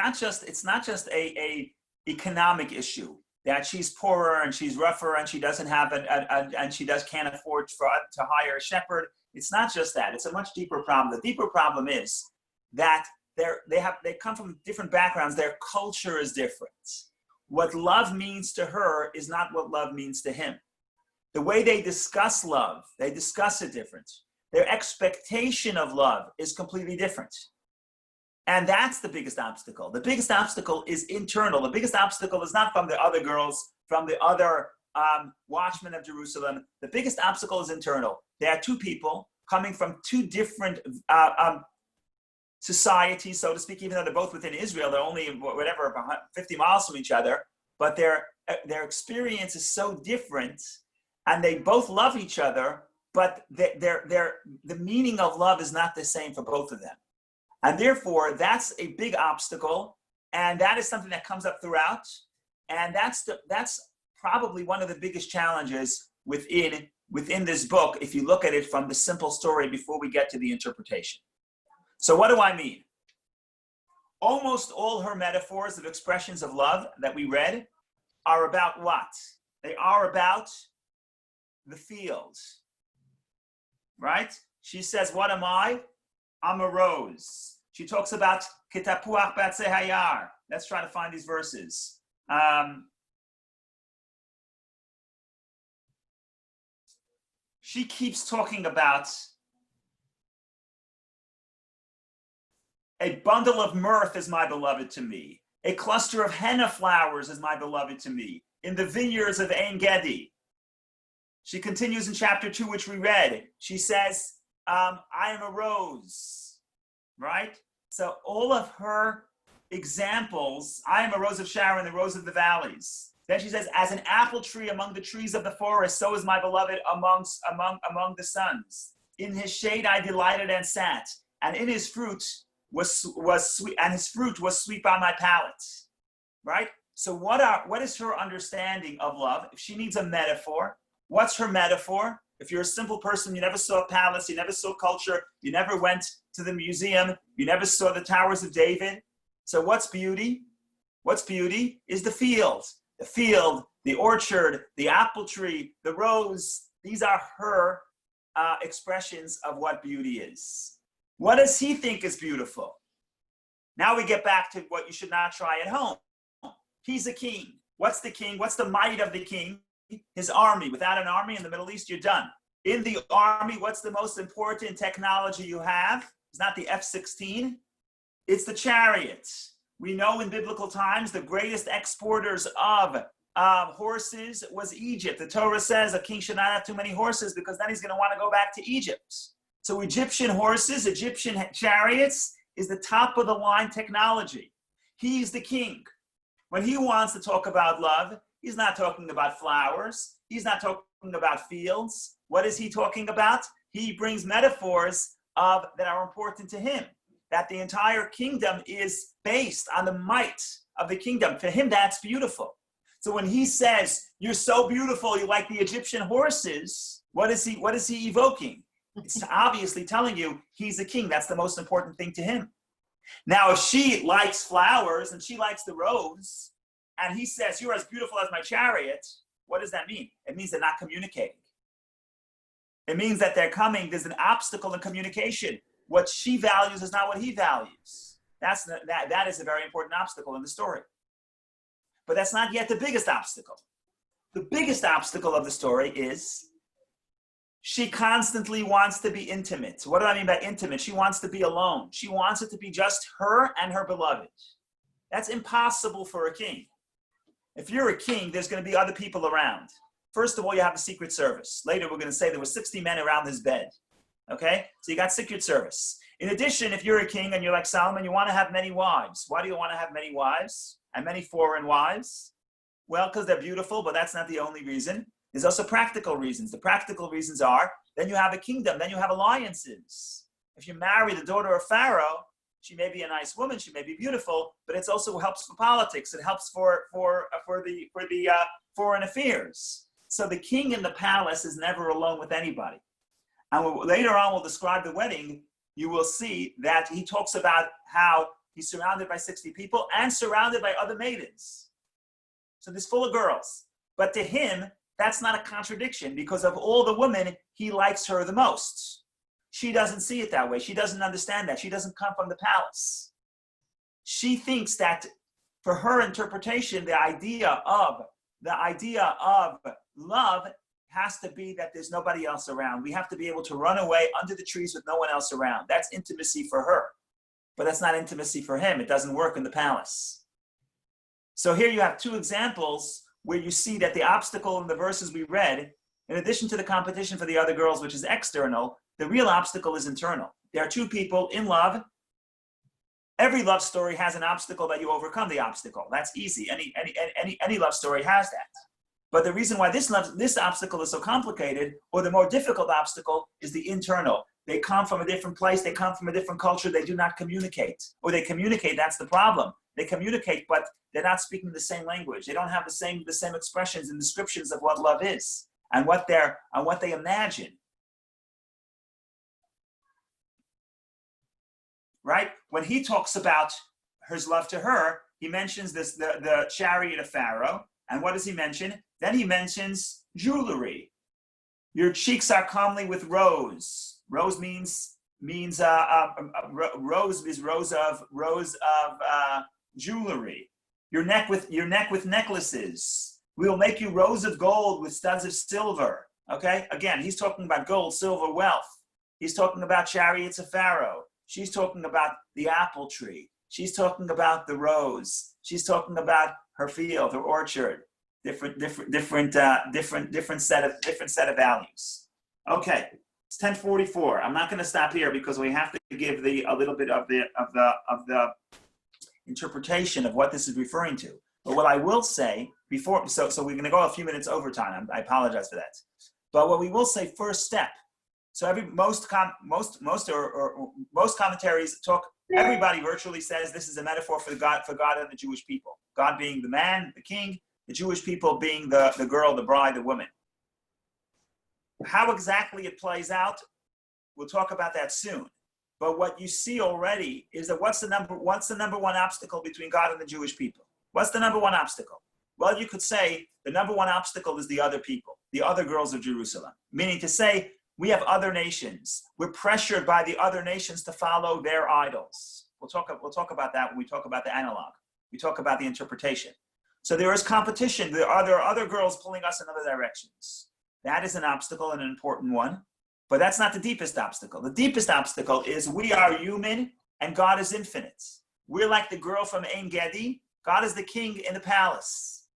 not just a economic issue that she's poorer and she's rougher and she doesn't have can't afford to hire a shepherd. It's not just that. It's a much deeper problem. The deeper problem is that they come from different backgrounds. Their culture is different. What love means to her is not what love means to him. The way they discuss love, they discuss it different. Their expectation of love is completely different. And that's the biggest obstacle. The biggest obstacle is internal. The biggest obstacle is not from the other girls, from the other watchmen of Jerusalem. The biggest obstacle is internal. There are two people coming from two different societies, so to speak, even though they're both within Israel, they're only, 50 miles from each other. but their experience is so different, and they both love each other, but the meaning of love is not the same for both of them. And therefore, that's a big obstacle, and that is something that comes up throughout, and that's probably one of the biggest challenges within this book, if you look at it from the simple story before we get to the interpretation. So what do I mean? Almost all her metaphors of expressions of love that we read are about what? They are about the field, right? She says, what am I? I'm a rose. She talks about Kitapuach Batse Hayar. Let's try to find these verses. She keeps talking about a bundle of mirth is my beloved to me. A cluster of henna flowers is my beloved to me. In the vineyards of Ein Gedi. She continues in chapter 2, which we read. She says, I am a rose, right? So all of her examples, I am a rose of Sharon, the rose of the valleys. Then she says, as an apple tree among the trees of the forest, so is my beloved among the sons. In his shade I delighted and sat, and in his fruit was sweet, and his fruit was sweet by my palate, right? So what is her understanding of love? If she needs a metaphor, what's her metaphor? If you're a simple person, you never saw a palace, you never saw culture, you never went to the museum, you never saw the Towers of David. So what's beauty? What's beauty is the field. The field, the orchard, the apple tree, the rose. These are her expressions of what beauty is. What does he think is beautiful? Now we get back to what you should not try at home. He's a king. What's the king? What's the might of the king? His army. Without an army in the Middle East, you're done. In the army, what's the most important technology you have? It's not the F-16. It's the chariots. We know in biblical times the greatest exporters of horses was Egypt. The Torah says a king should not have too many horses because then he's going to want to go back to Egypt. So Egyptian horses, Egyptian chariots is the top of the line technology. He's the king. When he wants to talk about love, he's not talking about flowers. He's not talking about fields. What is he talking about? He brings metaphors that are important to him. That the entire kingdom is based on the might of the kingdom. For him, that's beautiful. So when he says, you're so beautiful, you like the Egyptian horses, what is he evoking? It's obviously telling you he's a king. That's the most important thing to him. Now, if she likes flowers and she likes the rose, and he says, you're as beautiful as my chariot, what does that mean? It means they're not communicating. It means that there's an obstacle in communication. What she values is not what he values. That is a very important obstacle in the story. But that's not yet the biggest obstacle. The biggest obstacle of the story is she constantly wants to be intimate. What do I mean by intimate? She wants to be alone. She wants it to be just her and her beloved. That's impossible for a king. If you're a king, there's going to be other people around. First of all, you have a secret service. Later, we're going to say there were 60 men around his bed. Okay? So you got secret service. In addition, if you're a king and you're like Solomon, you want to have many wives. Why do you want to have many wives and many foreign wives? Well, because they're beautiful, but that's not the only reason. There's also practical reasons. The practical reasons are, then you have a kingdom, then you have alliances. If you marry the daughter of Pharaoh, she may be a nice woman, she may be beautiful, but it also helps for politics. It helps for the foreign affairs. So the king in the palace is never alone with anybody. And later on, we'll describe the wedding. You will see that he talks about how he's surrounded by 60 people and surrounded by other maidens. So there's full of girls. But to him, that's not a contradiction because of all the women, he likes her the most. She doesn't see it that way. She doesn't understand that. She doesn't come from the palace. She thinks that for her interpretation, the idea of love has to be that there's nobody else around. We have to be able to run away under the trees with no one else around. That's intimacy for her. But that's not intimacy for him. It doesn't work in the palace. So here you have two examples where you see that the obstacle in the verses we read, in addition to the competition for the other girls, which is external, the real obstacle is internal. There are two people in love, Every love story has an obstacle that you overcome the obstacle. That's easy. Any love story has that. But the reason why this obstacle is so complicated, or the more difficult obstacle, is the internal. They come from a different place. They come from a different culture. They do not communicate. Or they communicate, that's the problem. They communicate, but they're not speaking the same language. They don't have the same expressions and descriptions of what love is and what they imagine. Right? When he talks about his love to her, he mentions the chariot of Pharaoh. And what does he mention? Then he mentions jewelry. Your cheeks are comely with rose. Rose means rose is rose of jewelry. Your neck with necklaces. We will make you rows of gold with studs of silver. Okay? Again, he's talking about gold, silver, wealth. He's talking about chariots of Pharaoh. She's talking about the apple tree. She's talking about the rose. She's talking about her field, her orchard. Different set of values. Okay, it's 10:44. I'm not going to stop here because we have to give a little bit of the interpretation of what this is referring to. But what I will say before, so we're going to go a few minutes over time. I apologize for that. But what we will say, first step. So most commentaries talk. Everybody virtually says this is a metaphor for God and the Jewish people. God being the man, the king. The Jewish people being the girl, the bride, the woman. How exactly it plays out, we'll talk about that soon. But what you see already is that what's the number one obstacle between God and the Jewish people? What's the number one obstacle? Well, you could say the number one obstacle is the other people, the other girls of Jerusalem. Meaning to say, we have other nations. We're pressured by the other nations to follow their idols. We'll talk about that when we talk about the analog. We talk about the interpretation. So there is competition. There are other girls pulling us in other directions. That is an obstacle and an important one. But that's not the deepest obstacle. The deepest obstacle is we are human and God is infinite. We're like the girl from Ein Gedi. God is the king in the palace.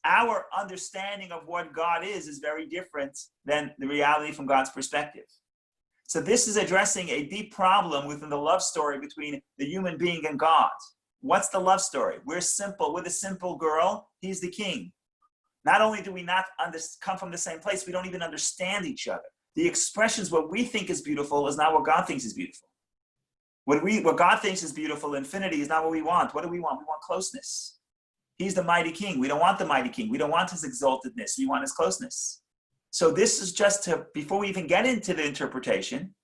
Our understanding of what God is very different than the reality from God's perspective. So this is addressing a deep problem within the love story between the human being and God. What's the love story? We're simple. We're the simple girl. He's the king. Not only do we not come from the same place, we don't even understand each other. The expressions, what we think is beautiful is not what God thinks is beautiful. What God thinks is beautiful, infinity, is not what we want. What do we want? We want closeness. He's the mighty king. We don't want the mighty king. We don't want his exaltedness. We want his closeness. So this is just before we even get into the interpretation,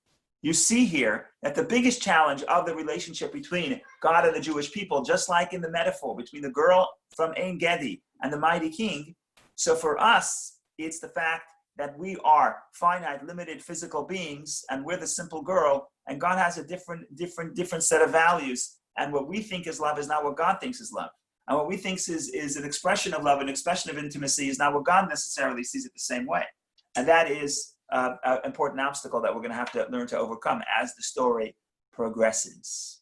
you see here that the biggest challenge of the relationship between God and the Jewish people, just like in the metaphor between the girl from Ein Gedi and the mighty king. So for us, it's the fact that we are finite, limited physical beings, and we're the simple girl, and God has a different set of values. And what we think is love is not what God thinks is love. And what we think is an expression of love, an expression of intimacy, is not what God necessarily sees it the same way. And that is an important obstacle that we're going to have to learn to overcome as the story progresses.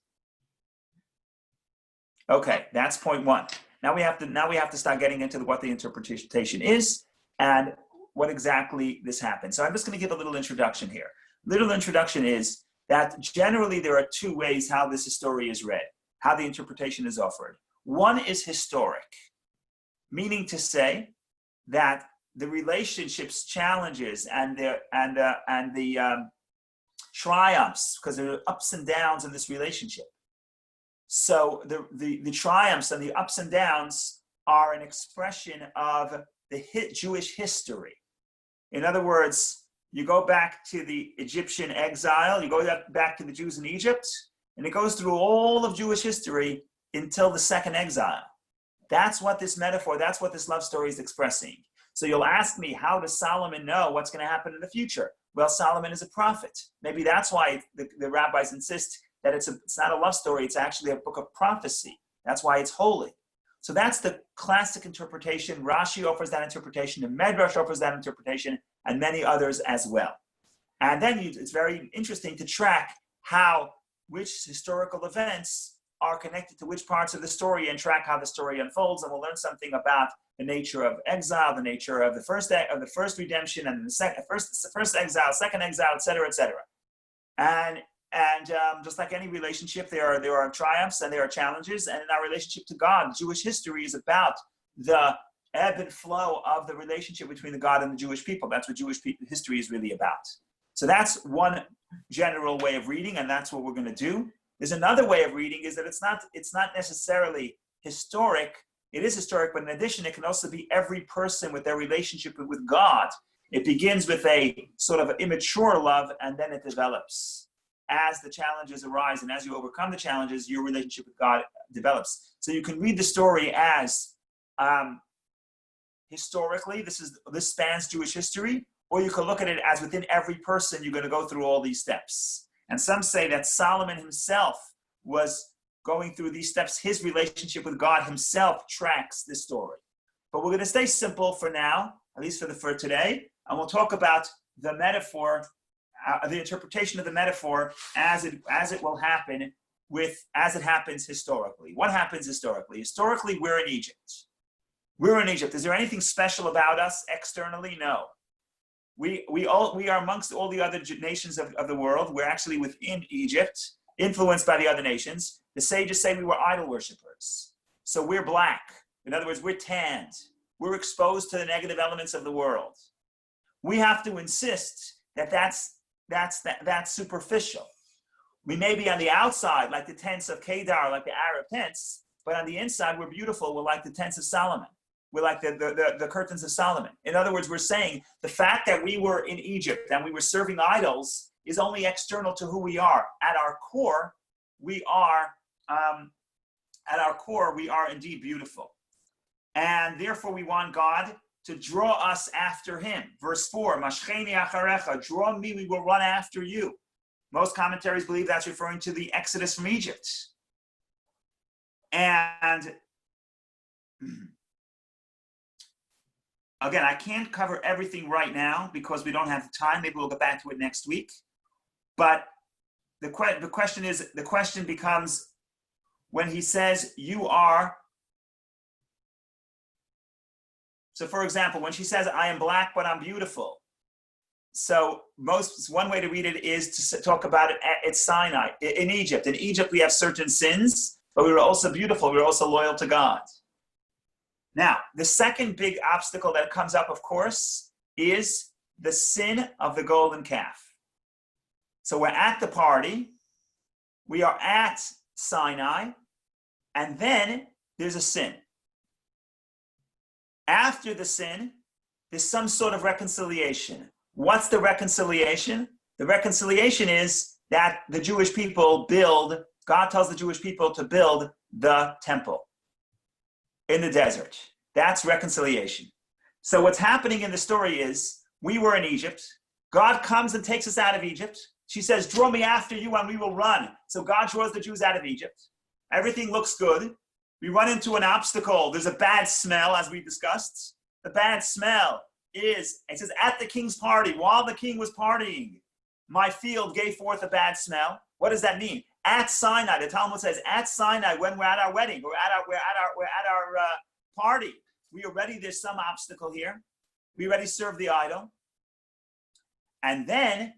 Okay, that's point one. Now we have to start getting into what the interpretation is and what exactly this happens. So I'm just going to give a little introduction here. Little introduction is that generally there are two ways how this story is read, how the interpretation is offered. One is historic, meaning to say that the relationships, challenges, and the triumphs, because there are ups and downs in this relationship. So the triumphs and the ups and downs are an expression of the Jewish history. In other words, you go back to the Egyptian exile, you go back to the Jews in Egypt, and it goes through all of Jewish history until the second exile. That's what this metaphor, that's what this love story is expressing. So you'll ask me, how does Solomon know what's going to happen in the future? Well, Solomon is a prophet. Maybe that's why the rabbis insist that it's not a love story, it's actually a book of prophecy. That's why it's holy. So that's the classic interpretation. Rashi offers that interpretation, the Medrash offers that interpretation, and many others as well. And then it's very interesting to track which historical events are connected to which parts of the story and track how the story unfolds. And we'll learn something about the nature of exile, the nature of the first redemption, and the first exile, second exile, et cetera, et cetera. And And just like any relationship, there are triumphs and there are challenges. And in our relationship to God, Jewish history is about the ebb and flow of the relationship between the God and the Jewish people. That's what history is really about. So that's one general way of reading, and that's what we're going to do. There's another way of reading is that it's not necessarily historic. It is historic, but in addition, it can also be every person with their relationship with God. It begins with a sort of immature love, and then it develops. As the challenges arise and as you overcome the challenges, your relationship with God develops. So you can read the story as historically, this spans Jewish history, or you can look at it as within every person, you're going to go through all these steps. And some say that Solomon himself was going through these steps. His relationship with God himself tracks this story. But we're going to stay simple for now, at least for today, and we'll talk about the metaphor, the interpretation of the metaphor as it will happen as it happens historically. What happens historically? Historically, we're in Egypt. We're in Egypt. Is there anything special about us externally? No. We are amongst all the other nations of the world. We're actually within Egypt, influenced by the other nations. The sages say we were idol worshippers. So we're black. In other words, we're tanned. We're exposed to the negative elements of the world. We have to insist that that's superficial. We may be on the outside, like the tents of Kedar, like the Arab tents, but on the inside, we're beautiful. We're like the tents of Solomon. We're like the curtains of Solomon. In other words, we're saying the fact that we were in Egypt and we were serving idols is only external to who we are. At our core, we are indeed beautiful. And therefore, we want God to draw us after him. Verse 4, Mashcheni acharecha, draw me, we will run after you. Most commentaries believe that's referring to the Exodus from Egypt. And again, I can't cover everything right now because we don't have the time. Maybe we'll get back to it next week. But the question becomes, when he says you are. So for example, when she says, I am black, but I'm beautiful. So one way to read it is to talk about it at Sinai, in Egypt. In Egypt, we have certain sins, but we were also beautiful. We were also loyal to God. Now, the second big obstacle that comes up, of course, is the sin of the golden calf. So we're at the party. We are at Sinai. And then there's a sin. After the sin, there's some sort of reconciliation. What's the reconciliation? The reconciliation is that the Jewish people God tells the Jewish people to build the temple in the desert. That's reconciliation. So what's happening in the story is, we were in Egypt. God comes and takes us out of Egypt. She says, draw me after you and we will run. So God draws the Jews out of Egypt. Everything looks good. We run into an obstacle. There's a bad smell, as we discussed. The bad smell is, it says, at the king's party, while the king was partying, my field gave forth a bad smell. What does that mean? At Sinai, the Talmud says, at Sinai, when we're at our wedding, we're at our party, there's some obstacle here. We already serve the idol. And then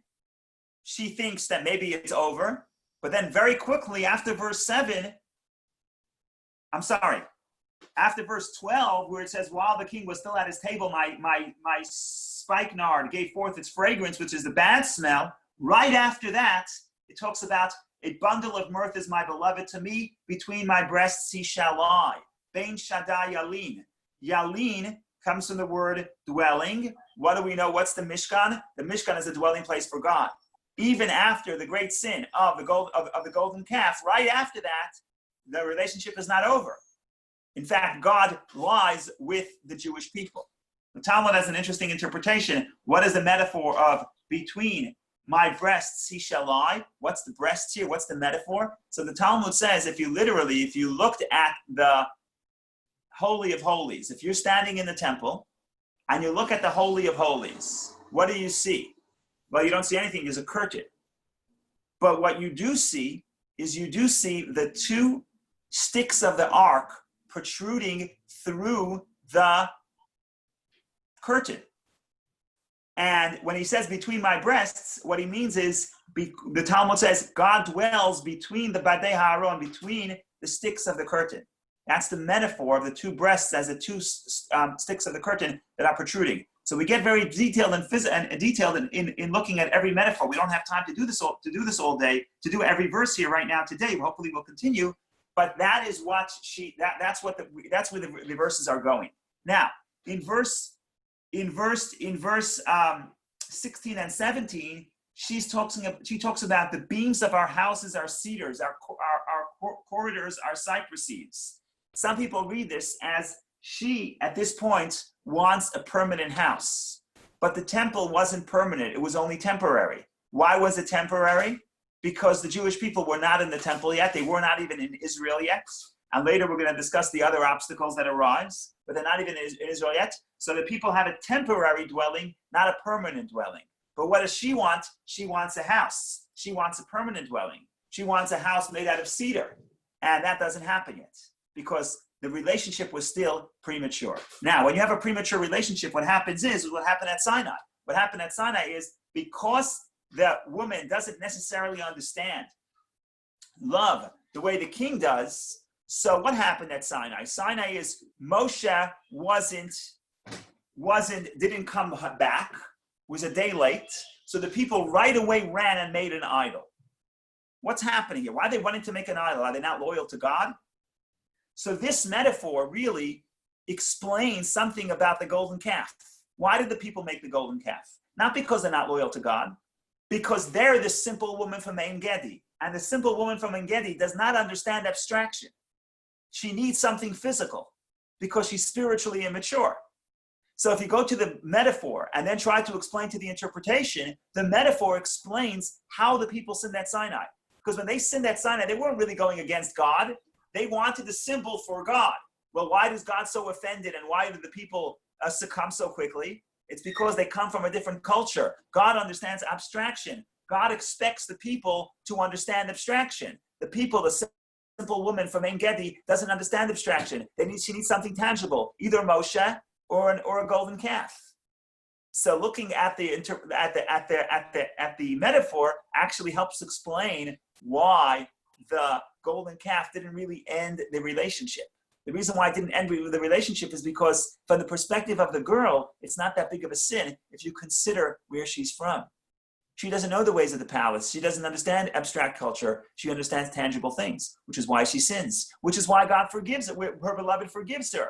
she thinks that maybe it's over. But then very quickly, after verse 12, where it says, while the king was still at his table, my spikenard gave forth its fragrance, which is the bad smell. Right after that, it talks about, a bundle of mirth is my beloved to me. Between my breasts he shall lie. Bein Shaddai Yalin. Yalin comes from the word dwelling. What do we know? What's the Mishkan? The Mishkan is a dwelling place for God. Even after the great sin of the golden calf, right after that, the relationship is not over. In fact, God lies with the Jewish people. The Talmud has an interesting interpretation. What is the metaphor of between my breasts he shall lie? What's the breasts here? What's the metaphor? So the Talmud says, if you looked at the Holy of Holies, if you're standing in the temple and you look at the Holy of Holies, what do you see? Well, you don't see anything. There's a curtain. But what you do see is the two sticks of the ark protruding through the curtain. And when he says between my breasts, what he means is, the Talmud says, God dwells between the Badei Haaron, between the sticks of the curtain. That's the metaphor of the two breasts as the two sticks of the curtain that are protruding. So we get very detailed and detailed in looking at every metaphor. We don't have time to do this all day, to do every verse here right now today. Hopefully we'll continue. But that is what that's where the verses are going. Now, in verse 16 and 17, she talks about the beams of our houses are cedars, our corridors are cypresses. Some people read this as she, at this point, wants a permanent house. But the temple wasn't permanent. It was only temporary. Why was it temporary? Because the Jewish people were not in the temple yet. They were not even in Israel yet. And later we're going to discuss the other obstacles that arise. But they're not even in Israel yet. So the people have a temporary dwelling, not a permanent dwelling. But what does she want? She wants a house. She wants a permanent dwelling. She wants a house made out of cedar. And that doesn't happen yet because the relationship was still premature. Now, when you have a premature relationship, what happens is what happened at Sinai. What happened at Sinai is because the woman doesn't necessarily understand love the way the king does. So what happened at Sinai? Sinai is Moshe didn't come back, was a day late. So the people right away ran and made an idol. What's happening here? Why are they wanting to make an idol? Are they not loyal to God? So this metaphor really explains something about the golden calf. Why did the people make the golden calf? Not because they're not loyal to God, because they're the simple woman from En Gedi. And the simple woman from En Gedi does not understand abstraction. She needs something physical because she's spiritually immature. So if you go to the metaphor and then try to explain to the interpretation, the metaphor explains how the people sinned at Sinai. Because when they sinned at Sinai, they weren't really going against God. They wanted the symbol for God. Well, why is God so offended and why did the people succumb so quickly? It's because they come from a different culture. God understands abstraction. God expects the people to understand abstraction. The people, the simple woman from En Gedi, doesn't understand abstraction. She needs something tangible, either Moshe or a golden calf. So looking at the metaphor actually helps explain why the golden calf didn't really end the relationship. The reason why it didn't end the relationship is because from the perspective of the girl, it's not that big of a sin if you consider where she's from. She doesn't know the ways of the palace. She doesn't understand abstract culture. She understands tangible things, which is why she sins, which is why God forgives her. Her beloved forgives her.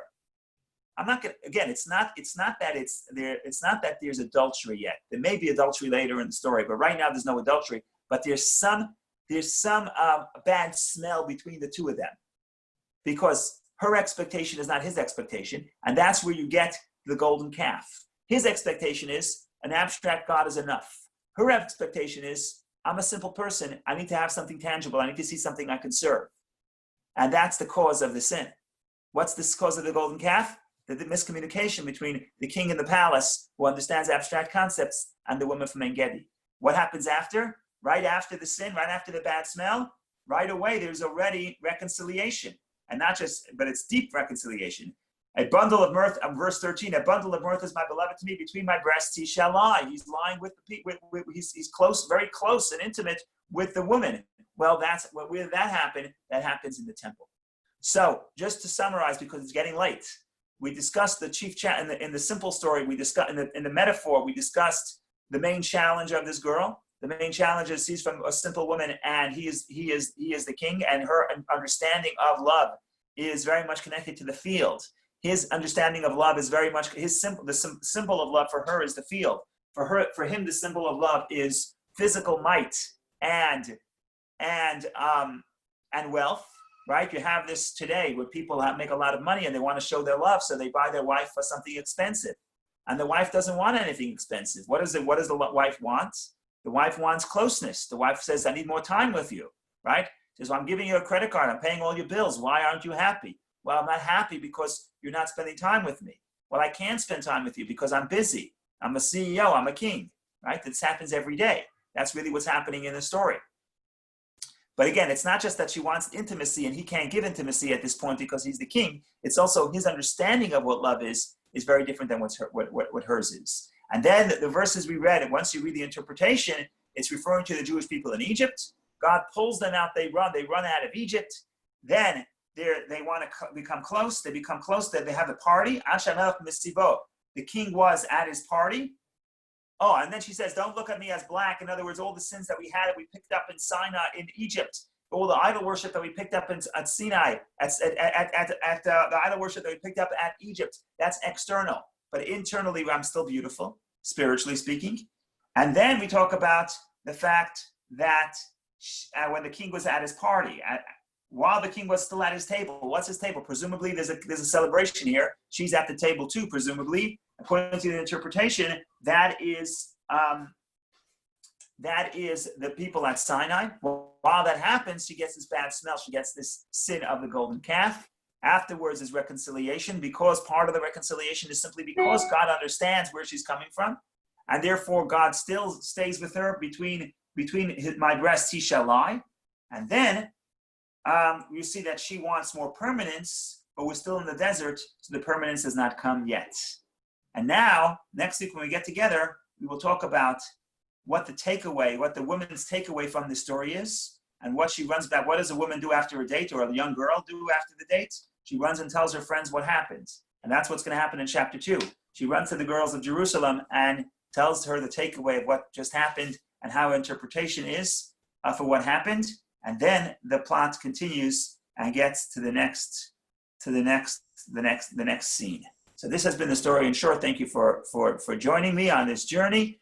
I'm not going to, again, it's not that there's adultery yet. There may be adultery later in the story, but right now there's no adultery, but there's some bad smell between the two of them because her expectation is not his expectation. And that's where you get the golden calf. His expectation is an abstract God is enough. Her expectation is I'm a simple person. I need to have something tangible. I need to see something I can serve. And that's the cause of the sin. What's the cause of the golden calf? The miscommunication between the king in the palace who understands abstract concepts and the woman from En Gedi. What happens after? Right after the sin, right after the bad smell, right away there's already reconciliation. And not just, but it's deep reconciliation. A bundle of mirth, verse 13, a bundle of mirth is my beloved to me, between my breasts he shall lie. He's lying with he's close, very close and intimate with the woman. Well, that's where that happened. That happens in the temple. So just to summarize, because it's getting late, we discussed the chief chat in the simple story. We discussed in the metaphor. We discussed the main challenge of this girl. The main challenge is she's from a simple woman, and he is the king, and her understanding of love is very much connected to the field. His understanding of love is very much the symbol of love for her is the field. For him, the symbol of love is physical might and wealth. Right? You have this today where people make a lot of money and they want to show their love, so they buy their wife for something expensive. And the wife doesn't want anything expensive. What does the wife want? The wife wants closeness. The wife says, I need more time with you. Right? She says, well, I'm giving you a credit card. I'm paying all your bills. Why aren't you happy? Well, I'm not happy because you're not spending time with me. Well, I can't spend time with you because I'm busy. I'm a CEO. I'm a king. Right? This happens every day. That's really what's happening in the story. But again, it's not just that she wants intimacy and he can't give intimacy at this point because he's the king. It's also his understanding of what love is very different than what hers is. And then the verses we read, and once you read the interpretation, it's referring to the Jewish people in Egypt. God pulls them out, they run out of Egypt. Then they want to become close. They become close. They have a party. Asher Melech Misivo. The king was at his party. Oh, and then she says, don't look at me as black. In other words, all the sins that we had, we picked up in Sinai, in Egypt. All the idol worship that we picked up at Sinai, the idol worship that we picked up at Egypt, that's external. But internally, I'm still beautiful, spiritually speaking. And then we talk about the fact that when the king was at his party, while the king was still at his table, what's his table? Presumably, there's a celebration here. She's at the table too, presumably. According to the interpretation, that is the people at Sinai. While that happens, she gets this bad smell. She gets this sin of the golden calf. Afterwards is reconciliation, because part of the reconciliation is simply because God understands where she's coming from, and therefore God still stays with her. Between my breasts he shall lie. And then you see that she wants more permanence, but we're still in the desert, so the permanence has not come yet. And now, next week when we get together, we will talk about what the woman's takeaway from the story is, and what she runs back. What does a woman do after a date, or a young girl do after the date? She runs and tells her friends what happened. And that's what's going to happen in chapter 2. She runs to the girls of Jerusalem and tells her the takeaway of what just happened and how interpretation is for what happened. And then the plot continues and gets to the next scene. So this has been the story in short. Thank you for joining me on this journey.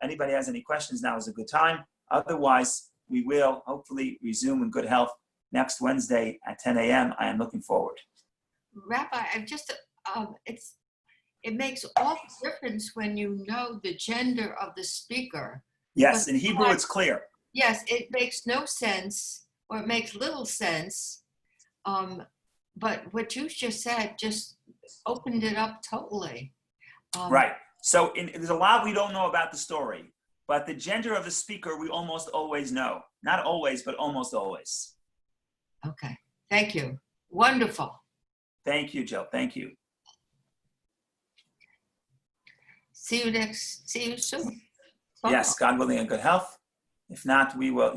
Anybody has any questions, now is a good time. Otherwise, we will hopefully resume in good health next Wednesday at 10 a.m. I am looking forward. Rabbi, it makes all the difference when you know the gender of the speaker. Yes, in Hebrew it's clear. Yes, it makes no sense, or it makes little sense. But what you just said just opened it up totally. Right. So there's a lot we don't know about the story, but the gender of the speaker we almost always know. Not always, but almost always. Okay. Thank you. Wonderful. Thank you, Jill. Thank you. See you soon. Yes, God willing, in good health. If not, we will.